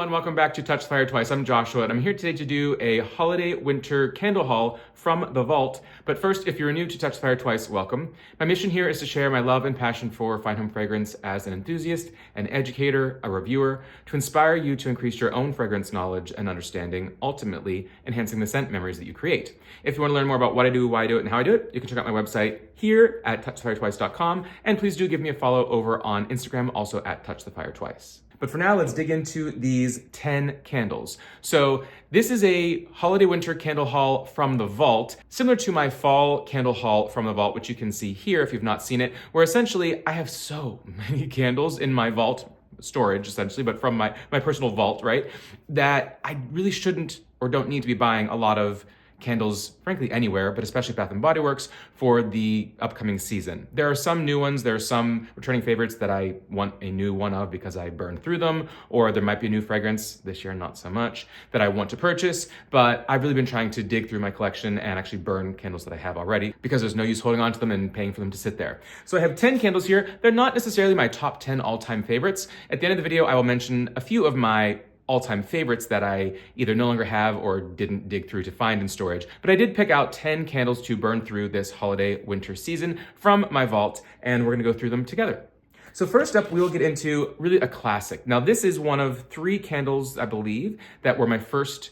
everyone, welcome back to Touch the Fire Twice. I'm Joshua and I'm here today to do a holiday winter candle haul from the vault. But first, if you're new to Touch the Fire Twice, welcome. My mission here is to share my love and passion for fine home fragrance as an enthusiast, an educator, a reviewer, to inspire you to increase your own fragrance knowledge and understanding, ultimately enhancing the scent memories that you create. If you want to learn more about what I do, why I do it, and how I do it, you can check out my website here at TouchTheFireTwice.com, and please do give me a follow over on Instagram, also at TouchTheFireTwice. But for now, let's dig into these 10 candles. So this is a holiday winter candle haul from the vault, similar to my fall candle haul from the vault, which you can see here if you've not seen it, where essentially I have so many candles in my vault, storage essentially, but from my personal vault, right? That I really shouldn't or don't need to be buying a lot of candles, frankly, anywhere, but especially Bath & Body Works for the upcoming season. There are some new ones, there are some returning favorites that I want a new one of because I burned through them, or there might be a new fragrance, this year not so much, that I want to purchase, but I've really been trying to dig through my collection and actually burn candles that I have already because there's no use holding on to them and paying for them to sit there. So I have 10 candles here. They're not necessarily my top 10 all-time favorites. At the end of the video, I will mention a few of my all-time favorites that I either no longer have or didn't dig through to find in storage. But I did pick out 10 candles to burn through this holiday winter season from my vault, and we're gonna go through them together. So first up, we will get into really a classic. Now this is one of 3 candles, I believe, that were my first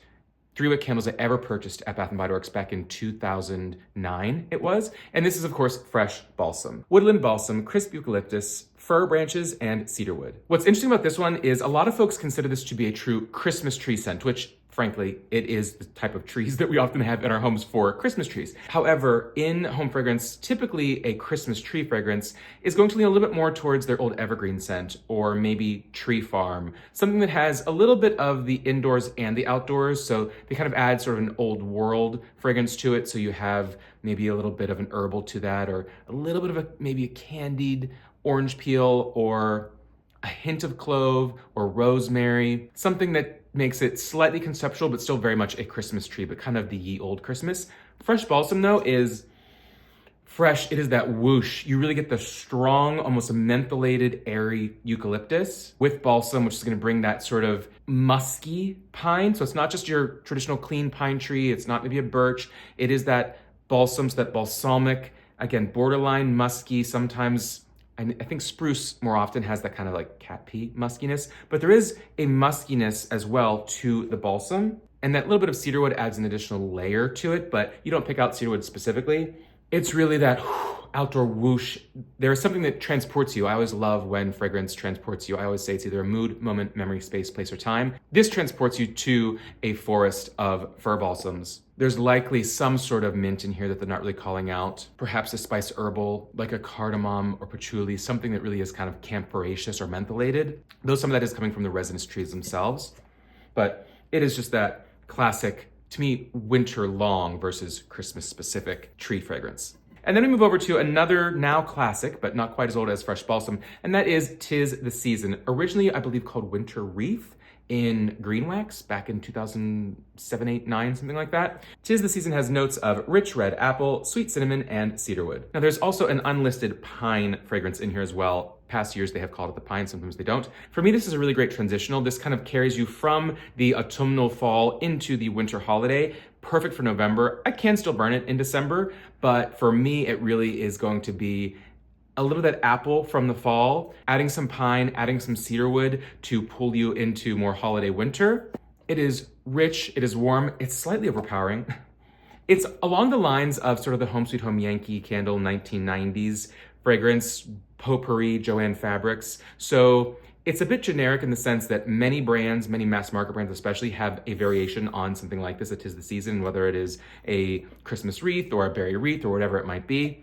3-wick candles I ever purchased at Bath & Body Works back in 2009 it was. And this is of course Fresh Balsam. Woodland balsam, crisp eucalyptus, fir branches, and cedarwood. What's interesting about this one is a lot of folks consider this to be a true Christmas tree scent, which frankly, it is the type of trees that we often have in our homes for Christmas trees. However, in home fragrance, typically a Christmas tree fragrance is going to lean a little bit more towards their old evergreen scent, or maybe tree farm, something that has a little bit of the indoors and the outdoors. So they kind of add sort of an old world fragrance to it. So you have maybe a little bit of an herbal to that, or a little bit of maybe a candied orange peel, or a hint of clove or rosemary, something that makes it slightly conceptual, but still very much a Christmas tree, but kind of the ye old Christmas. Fresh Balsam though is fresh. It is that whoosh. You really get the strong, almost mentholated, airy eucalyptus with balsam, which is gonna bring that sort of musky pine. So it's not just your traditional clean pine tree. It's not maybe a birch. It is that balsam, so that balsamic, again, borderline musky, sometimes I think spruce more often has that kind of like cat pee muskiness, but there is a muskiness as well to the balsam. And that little bit of cedarwood adds an additional layer to it, but you don't pick out cedarwood specifically. It's really that outdoor whoosh. There's something that transports you. I always love when fragrance transports you. I always say it's either a mood, moment, memory, space, place, or time. This transports you to a forest of fir balsams. There's likely some sort of mint in here that they're not really calling out. Perhaps a spice herbal, like a cardamom or patchouli, something that really is kind of camphoraceous or mentholated. Though some of that is coming from the resinous trees themselves. But it is just that classic, to me, winter long versus Christmas specific tree fragrance. And then we move over to another now classic, but not quite as old as Fresh Balsam, and that is 'Tis the Season. Originally, I believe called Winter Wreath in green wax back in 2007, 8, 9, something like that. 'Tis the Season has notes of rich red apple, sweet cinnamon, and cedarwood. Now there's also an unlisted pine fragrance in here as well. Past years they have called it the pine, sometimes they don't. For me, this is a really great transitional. This kind of carries you from the autumnal fall into the winter holiday. Perfect for November. I can still burn it in December, but for me, it really is going to be a little bit of that apple from the fall, adding some pine, adding some cedarwood to pull you into more holiday winter. It is rich, it is warm, it's slightly overpowering. It's along the lines of sort of the Home Sweet Home Yankee candle 1990s fragrance, potpourri, Joanne Fabrics. So it's a bit generic in the sense that many brands, many mass market brands especially, have a variation on something like this, 'Tis the Season, whether it is a Christmas wreath or a berry wreath or whatever it might be.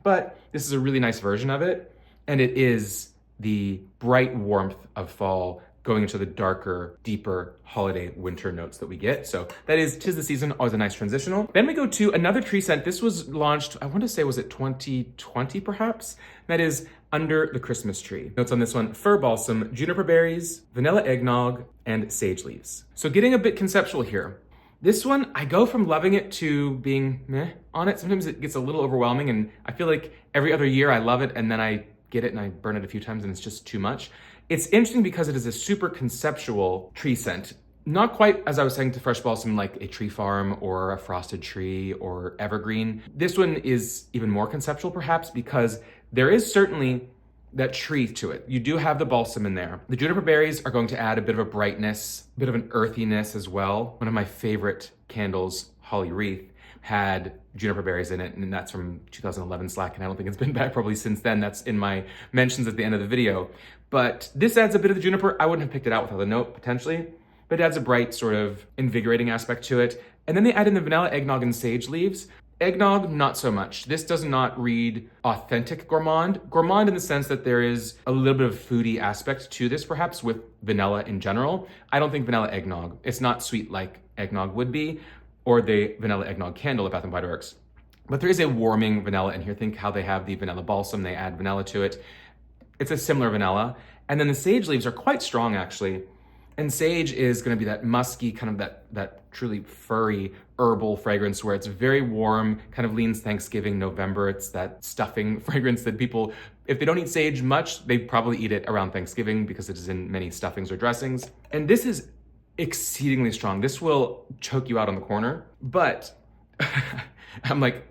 But this is a really nice version of it, and it is the bright warmth of fall going into the darker, deeper holiday winter notes that we get. So that is 'Tis the Season, always a nice transitional. Then we go to another tree scent. This was launched, I want to say, was it 2020 perhaps? That is Under the Christmas Tree. Notes on this one: fir balsam, juniper berries, vanilla eggnog, and sage leaves. So getting a bit conceptual here. This one, I go from loving it to being meh on it. Sometimes it gets a little overwhelming, and I feel like every other year I love it, and then I get it and I burn it a few times and it's just too much. It's interesting because it is a super conceptual tree scent. Not quite, as I was saying, to fresh balsam like a tree farm or a frosted tree or evergreen. This one is even more conceptual perhaps because there is certainly that tree to it. You do have the balsam in there. The juniper berries are going to add a bit of a brightness, a bit of an earthiness as well. One of my favorite candles, Holly Wreath, had juniper berries in it, and that's from 2011 Slack, and I don't think it's been back probably since then. That's in my mentions at the end of the video. But this adds a bit of the juniper. I wouldn't have picked it out without the note, potentially, but it adds a bright, sort of invigorating aspect to it. And then they add in the vanilla eggnog and sage leaves. Eggnog, not so much. This does not read authentic gourmand. Gourmand in the sense that there is a little bit of foodie aspect to this, perhaps, with vanilla in general. I don't think vanilla eggnog. It's not sweet like eggnog would be, or the vanilla eggnog candle at Bath & Body Works. But there is a warming vanilla in here. Think how they have the vanilla balsam, they add vanilla to it. It's a similar vanilla. And then the sage leaves are quite strong, actually. And sage is gonna be that musky, kind of that truly furry herbal fragrance where it's very warm, kind of leans Thanksgiving, November. It's that stuffing fragrance that people, if they don't eat sage much, they probably eat it around Thanksgiving because it is in many stuffings or dressings. And this is exceedingly strong. This will choke you out on the corner, but I'm like,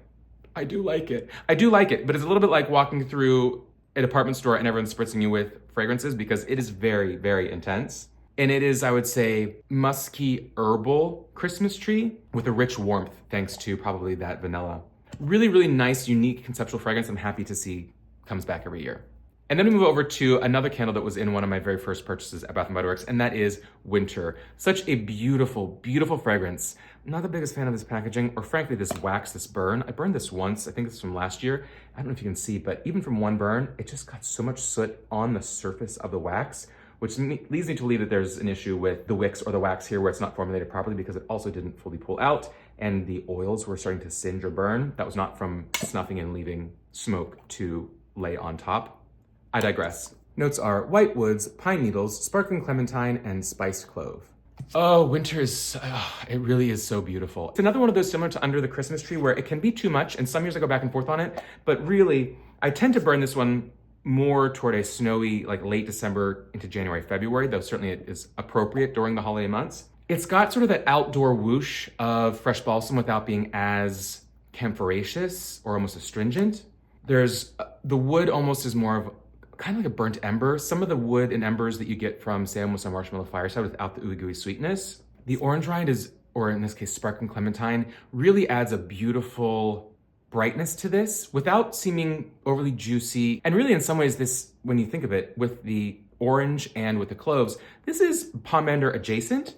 I do like it. I do like it, but it's a little bit like walking through a department store and everyone's spritzing you with fragrances because it is very, very intense. And it is, I would say, musky herbal Christmas tree with a rich warmth, thanks to probably that vanilla. Really, really nice, unique conceptual fragrance I'm happy to see comes back every year. And then we move over to another candle that was in one of my very first purchases at Bath & Body Works, and that is Winter. Such a beautiful, beautiful fragrance. I'm not the biggest fan of this packaging, or frankly, this wax, this burn. I burned this once, I think it's from last year. I don't know if you can see, but even from one burn, it just got so much soot on the surface of the wax, which leads me to believe that there's an issue with the wicks or the wax here where it's not formulated properly because it also didn't fully pull out and the oils were starting to singe or burn. That was not from snuffing and leaving smoke to lay on top. I digress. Notes are white woods, pine needles, sparkling clementine, and spiced clove. Oh, winter is, it really is so beautiful. It's another one of those similar to Under the Christmas Tree where it can be too much, and some years I go back and forth on it, but really, I tend to burn this one more toward a snowy, like late December into January, February, though certainly it is appropriate during the holiday months. It's got sort of that outdoor whoosh of fresh balsam without being as camphoraceous or almost astringent. There's, the wood almost is more of kind of like a burnt ember. Some of the wood and embers that you get from, say, almost a marshmallow fireside without the ooey gooey sweetness. The orange rind is, or in this case, sparkling clementine, really adds a beautiful brightness to this without seeming overly juicy. And really in some ways this, when you think of it, with the orange and with the cloves, this is pomander adjacent.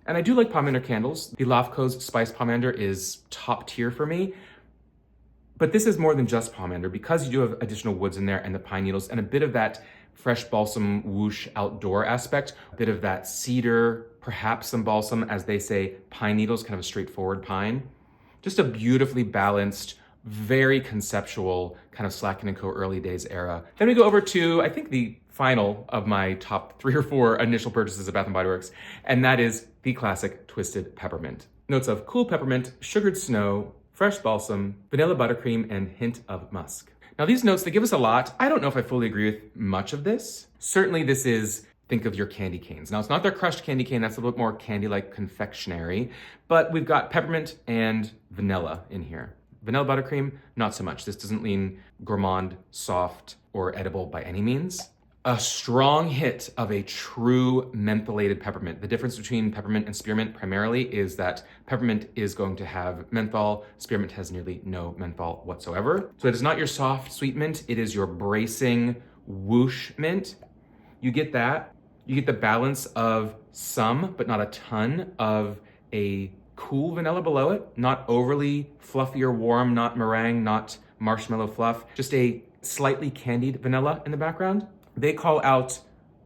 And I do like pomander candles. The Lofco's Spice Pomander is top tier for me. But this is more than just pomander because you do have additional woods in there and the pine needles and a bit of that fresh balsam whoosh outdoor aspect, a bit of that cedar, perhaps some balsam, as they say, pine needles, kind of a straightforward pine. Just a beautifully balanced, very conceptual kind of Slack & Co. early days era. Then we go over to, I think, the final of my top 3 or 4 initial purchases at Bath & Body Works, and that is the classic Twisted Peppermint. Notes of cool peppermint, sugared snow, fresh balsam, vanilla buttercream, and hint of musk. Now these notes, they give us a lot. I don't know if I fully agree with much of this. Certainly this is, think of your candy canes. Now it's not their crushed candy cane, that's a little bit more candy-like confectionery, but we've got peppermint and vanilla in here. Vanilla buttercream, not so much. This doesn't lean gourmand, soft, or edible by any means. A strong hit of a true mentholated peppermint. The difference between peppermint and spearmint primarily is that peppermint is going to have menthol, spearmint has nearly no menthol whatsoever. So it is not your soft sweet mint, it is your bracing whoosh mint. You get that. You get the balance of some, but not a ton, of a cool vanilla below it, not overly fluffy or warm, not meringue, not marshmallow fluff, just a slightly candied vanilla in the background. They call out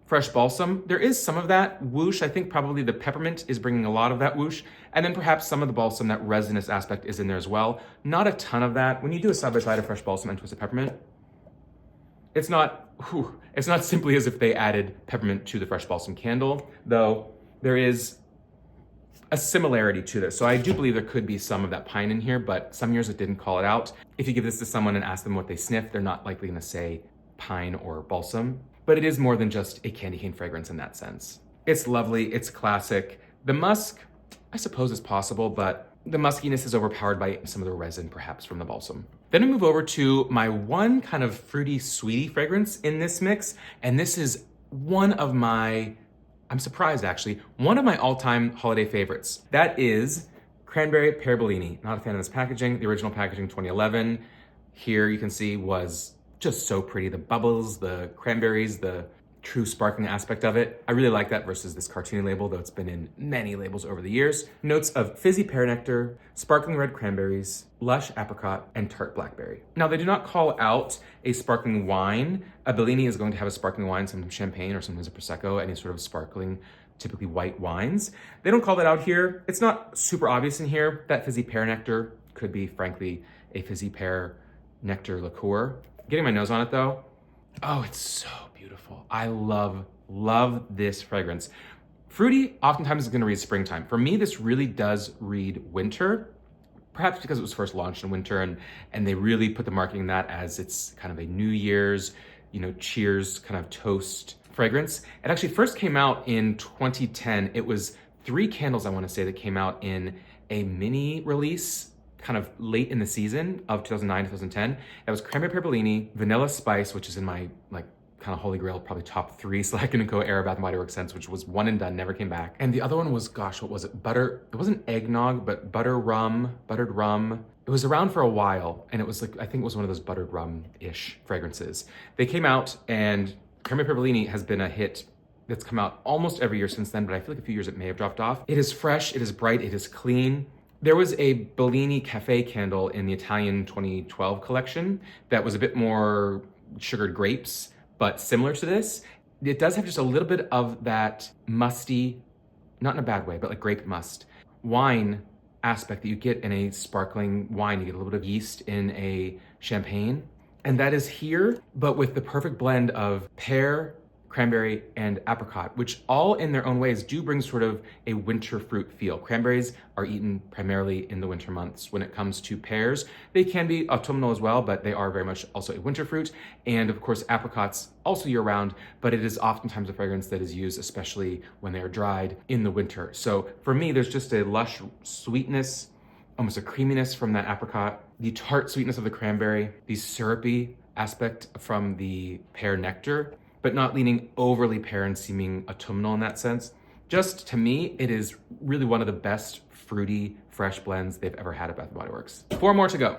fresh balsam. There is some of that whoosh. I think probably the peppermint is bringing a lot of that whoosh, and then perhaps some of the balsam, that resinous aspect is in there as well. Not a ton of that. When you do a side-by-side of fresh balsam and twisted peppermint, it's not simply as if they added peppermint to the fresh balsam candle, though there is a similarity to this. So I do believe there could be some of that pine in here, but some years it didn't call it out. If you give this to someone and ask them what they sniff, they're not likely gonna say pine or balsam. but it is more than just a candy cane fragrance in that sense. It's lovely, it's classic. The musk, I suppose is possible, but the muskiness is overpowered by some of the resin perhaps from the balsam. Then I move over to my one kind of fruity, sweetie fragrance in this mix, and this is one of my, I'm surprised actually, one of my all-time holiday favorites. That is Cranberry Pear Bellini. Not a fan of this packaging. The original packaging 2011, here you can see was just so pretty. The bubbles, the cranberries, the true sparkling aspect of it. I really like that versus this cartoony label, though it's been in many labels over the years. Notes of fizzy pear nectar, sparkling red cranberries, lush apricot, and tart blackberry. Now, they do not call out a sparkling wine. A Bellini is going to have a sparkling wine, sometimes champagne or sometimes a Prosecco, any sort of sparkling, typically white wines. They don't call that out here. It's not super obvious in here. That fizzy pear nectar could be, frankly, a fizzy pear nectar liqueur. Getting my nose on it though, oh, it's so beautiful. I love this fragrance. Fruity oftentimes is gonna read springtime. For me, this really does read winter, perhaps because it was first launched in winter and they really put the marketing in that as it's kind of a New Year's, cheers kind of toast fragrance. It actually first came out in 2010. It was 3 candles, I wanna say, that came out in a mini release kind of late in the season of 2009, 2010. That was Cranberry Pear Bellini, Vanilla Spice, which is in my kind of holy grail, probably top 3 Slack & Co. era Bath & Body Works scents, which was one and done, never came back. And the other one was, gosh, what was it? Butter, it wasn't eggnog, but buttered rum. It was around for a while, and it was I think it was one of those buttered rum-ish fragrances. They came out, and Cranberry Pear Bellini has been a hit that's come out almost every year since then, but I feel like a few years it may have dropped off. It is fresh, it is bright, it is clean. There was a Bellini Cafe candle in the Italian 2012 collection that was a bit more sugared grapes, but similar to this. It does have just a little bit of that musty, not in a bad way, but like grape must, wine aspect that you get in a sparkling wine. You get a little bit of yeast in a champagne. And that is here, but with the perfect blend of pear, cranberry, and apricot, which all in their own ways do bring sort of a winter fruit feel. Cranberries are eaten primarily in the winter months. When it comes to pears, they can be autumnal as well, but they are very much also a winter fruit. And of course, apricots also year round, but it is oftentimes a fragrance that is used, especially when they are dried in the winter. So for me, there's just a lush sweetness, almost a creaminess from that apricot, the tart sweetness of the cranberry, the syrupy aspect from the pear nectar, but not leaning overly pear and seeming autumnal in that sense. Just to me, it is really one of the best fruity, fresh blends they've ever had at Bath & Body Works. 4 more to go.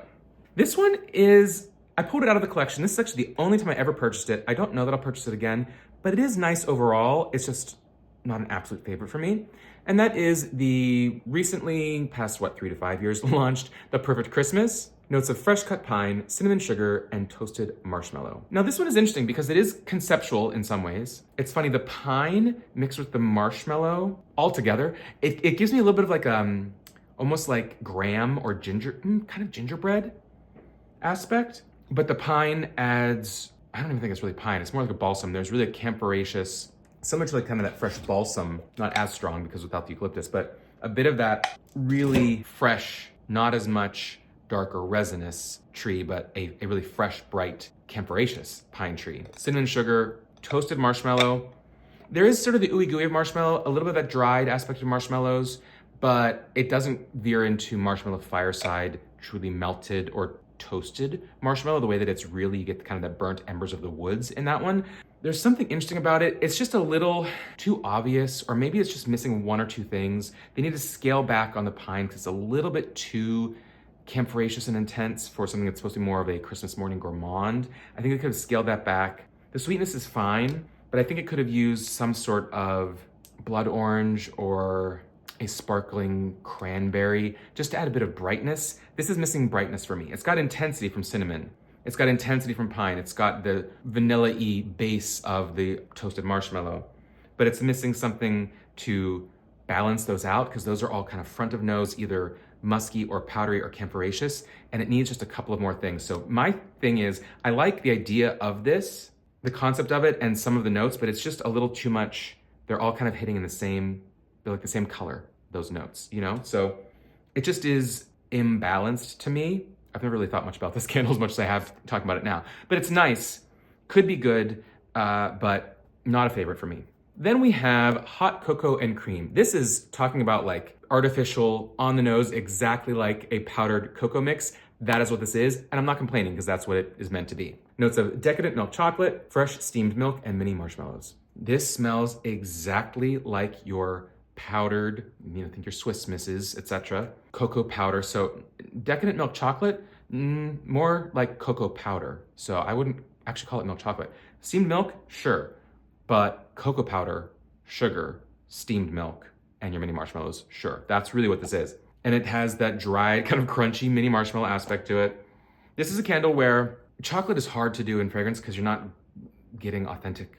This one is, I pulled it out of the collection. This is actually the only time I ever purchased it. I don't know that I'll purchase it again, but it is nice overall. It's just not an absolute favorite for me. And that is the recently, past 3 to 5 years, launched The Perfect Christmas. Notes of fresh cut pine, cinnamon sugar, and toasted marshmallow. Now this one is interesting because it is conceptual in some ways. It's funny, the pine mixed with the marshmallow all together, it gives me a little bit of like almost like graham or ginger, kind of gingerbread aspect. But the pine adds, I don't even think it's really pine, it's more like a balsam. There's really a camphoraceous, similar to like kind of that fresh balsam, not as strong because without the eucalyptus, but a bit of that really fresh, not as much darker resinous tree, but a really fresh, bright, camphoraceous pine tree. Cinnamon sugar, toasted marshmallow. There is sort of the ooey gooey of marshmallow, a little bit of that dried aspect of marshmallows, but it doesn't veer into marshmallow fireside, truly melted or toasted marshmallow, the way that it's really, you get kind of that burnt embers of the woods in that one. There's something interesting about it. It's just a little too obvious, or maybe it's just missing 1 or 2 things. They need to scale back on the pine because it's a little bit too camphoraceous and intense for something that's supposed to be more of a Christmas morning gourmand. I think they could have scaled that back. The sweetness is fine, but I think it could have used some sort of blood orange or a sparkling cranberry just to add a bit of brightness. This is missing brightness for me. It's got intensity from cinnamon. It's got intensity from pine. It's got the vanilla-y base of the toasted marshmallow, but it's missing something to balance those out because those are all kind of front of nose, either musky or powdery or camphoraceous, and it needs just a couple of more things. So my thing is, I like the idea of this, the concept of it, and some of the notes, but it's just a little too much. They're all kind of hitting in the same, they're like the same color, those notes, So it just is imbalanced to me. I've never really thought much about this candle as much as I have talking about it now, but it's nice, could be good. but not a favorite for me. Then we have hot cocoa and cream. This is talking about like artificial, on the nose, exactly like a powdered cocoa mix. That is what this is, and I'm not complaining because that's what it is meant to be. Notes of decadent milk chocolate, fresh steamed milk, and mini marshmallows. This smells exactly like your powdered, think your Swiss Misses, etc. Cocoa powder. So decadent milk chocolate, more like cocoa powder. So I wouldn't actually call it milk chocolate. Steamed milk, sure, but cocoa powder, sugar, steamed milk, and your mini marshmallows, sure. That's really what this is. And it has that dry, kind of crunchy mini marshmallow aspect to it. This is a candle where chocolate is hard to do in fragrance because you're not getting authentic,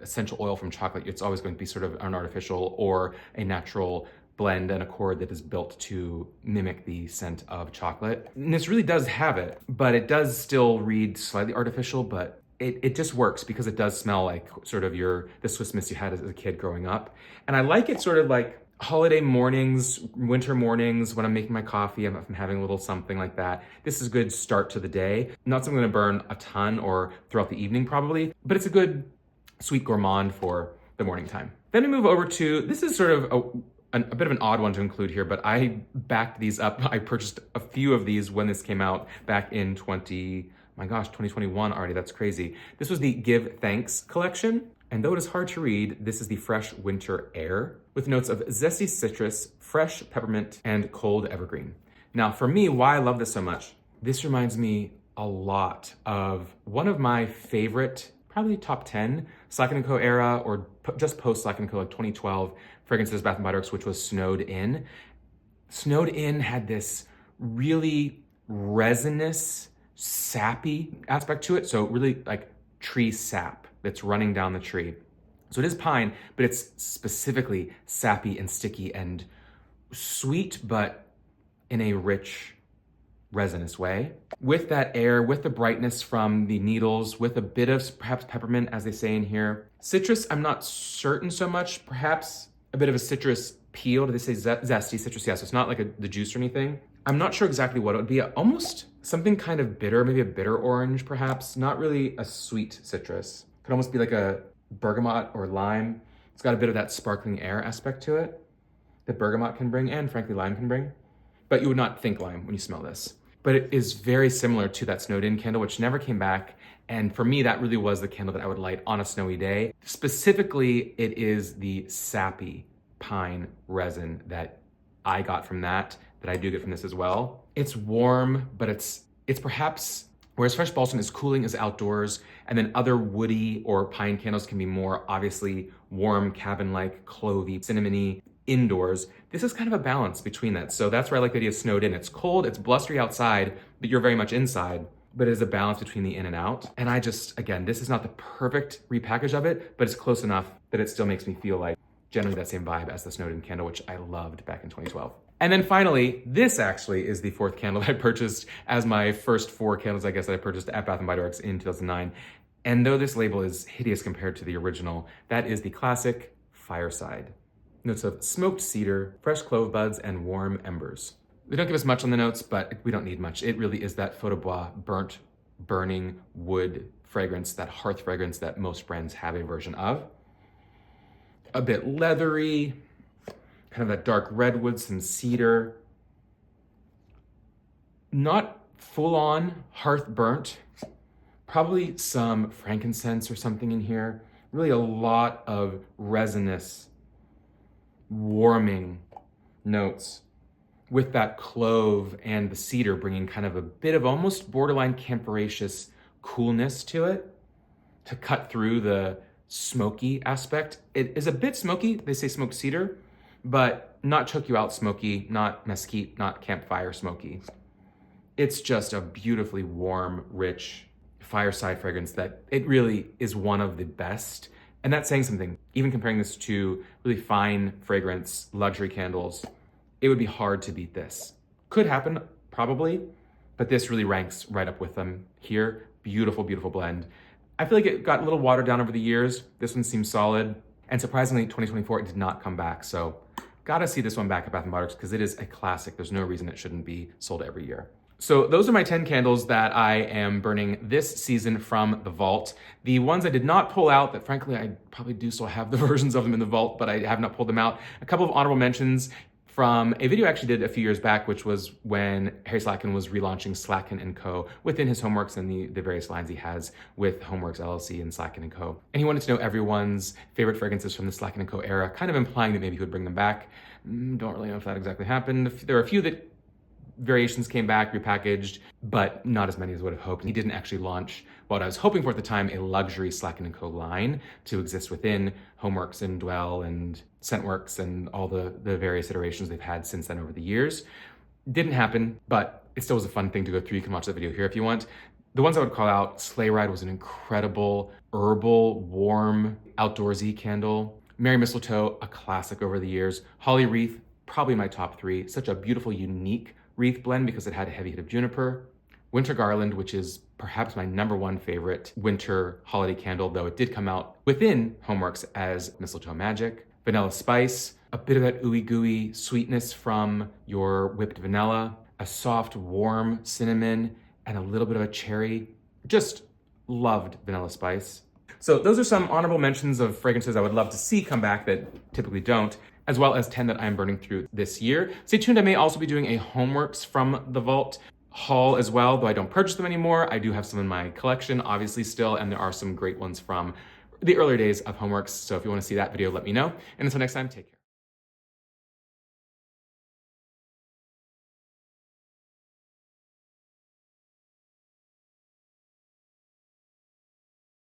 essential oil from chocolate. It's always going to be sort of an artificial or a natural blend and accord that is built to mimic the scent of chocolate. And this really does have it, but it does still read slightly artificial, but it just works because it does smell like sort of the Swiss Miss you had as a kid growing up. And I like it sort of like holiday mornings, winter mornings, when I'm making my coffee, if I'm having a little something like that. This is a good start to the day. Not something I'm gonna burn a ton or throughout the evening probably, but it's a good sweet gourmand for the morning time. Then we move over to, this is sort of a bit of an odd one to include here, but I backed these up. I purchased a few of these when this came out back in 2021 already, that's crazy. This was the Give Thanks collection. And though it is hard to read, this is the Fresh Winter Air with notes of zesty citrus, fresh peppermint, and cold evergreen. Now for me, why I love this so much, this reminds me a lot of one of my favorite, probably top 10 Slack & Co era or just post Slack & Co, like 2012 fragrances, Bath & Body Works, which was Snowed In. Snowed In had this really resinous, sappy aspect to it. So really like tree sap that's running down the tree. So it is pine, but it's specifically sappy and sticky and sweet, but in a rich, resinous way. With that air, with the brightness from the needles, with a bit of perhaps peppermint, as they say in here. Citrus, I'm not certain so much. Perhaps a bit of a citrus peel. Do they say zesty citrus? Yeah, so it's not like the juice or anything. I'm not sure exactly what it would be. Almost something kind of bitter, maybe a bitter orange, perhaps. Not really a sweet citrus. Could almost be like a bergamot or lime. It's got a bit of that sparkling air aspect to it that bergamot can bring and frankly lime can bring. But you would not think lime when you smell this. But it is very similar to that Snowed In candle, which never came back. And for me, that really was the candle that I would light on a snowy day. Specifically, it is the sappy pine resin that I got from that I do get from this as well. It's warm, but it's perhaps, whereas fresh balsam is cooling as outdoors, and then other woody or pine candles can be more obviously warm, cabin-like, clovey, cinnamony indoors. This is kind of a balance between that. So that's where I like the idea of Snowed In. It's cold, it's blustery outside, but you're very much inside, but it is a balance between the in and out. And I just, again, this is not the perfect repackage of it, but it's close enough that it still makes me feel like generally that same vibe as the Snowed In candle, which I loved back in 2012. And then finally, this actually is the fourth candle that I purchased as my first 4 candles, I guess, that I purchased at Bath & Body Works in 2009. And though this label is hideous compared to the original, that is the classic Fireside. Notes of smoked cedar, fresh clove buds, and warm embers. They don't give us much on the notes, but we don't need much. It really is that feu de bois, burnt, burning wood fragrance, that hearth fragrance that most brands have a version of. A bit leathery, kind of that dark redwood, some cedar. Not full on hearth burnt, probably some frankincense or something in here. Really a lot of resinous, warming notes with that clove and the cedar bringing kind of a bit of almost borderline camphoraceous coolness to it to cut through the smoky aspect. It is a bit smoky, they say smoked cedar, but not choke you out smoky, not mesquite, not campfire smoky. It's just a beautifully warm, rich fireside fragrance that it really is one of the best. And that's saying something. Even comparing this to really fine fragrance, luxury candles, it would be hard to beat this. Could happen, probably, but this really ranks right up with them here. Beautiful, beautiful blend. I feel like it got a little watered down over the years. This one seems solid. And surprisingly, 2024, it did not come back. So gotta see this one back at Bath & Body Works because it is a classic. There's no reason it shouldn't be sold every year. So those are my 10 candles that I am burning this season from the vault. The ones I did not pull out, that frankly I probably do still have the versions of them in the vault, but I have not pulled them out. A couple of honorable mentions from a video I actually did a few years back, which was when Harry Slatkin was relaunching Slatkin & Co. within his Homeworks and the various lines he has with Homeworks LLC and Slatkin & Co. And he wanted to know everyone's favorite fragrances from the Slatkin & Co. era, kind of implying that maybe he would bring them back. Don't really know if that exactly happened. There are a few that variations came back, repackaged, but not as many as I would have hoped. He didn't actually launch what I was hoping for at the time, a luxury Slatkin & Co. line to exist within Homeworks and Dwell and Scentworks and all the various iterations they've had since then over the years. Didn't happen, but it still was a fun thing to go through. You can watch that video here if you want. The ones I would call out, Sleigh Ride was an incredible, herbal, warm, outdoorsy candle. Merry Mistletoe, a classic over the years. Holly Wreath, probably my top 3. Such a beautiful, unique wreath blend because it had a heavy hit of juniper. Winter Garland, which is perhaps my #1 favorite winter holiday candle, though it did come out within Homeworks as Mistletoe Magic. Vanilla Spice, a bit of that ooey gooey sweetness from your whipped vanilla, a soft, warm cinnamon, and a little bit of a cherry. Just loved Vanilla Spice. So those are some honorable mentions of fragrances I would love to see come back that typically don't, as well as 10 that I'm burning through this year. Stay tuned, I may also be doing a Homeworks from the vault haul as well, though I don't purchase them anymore. I do have some in my collection, obviously still, and there are some great ones from the earlier days of Homeworks. So if you want to see that video, let me know. And until next time, take care.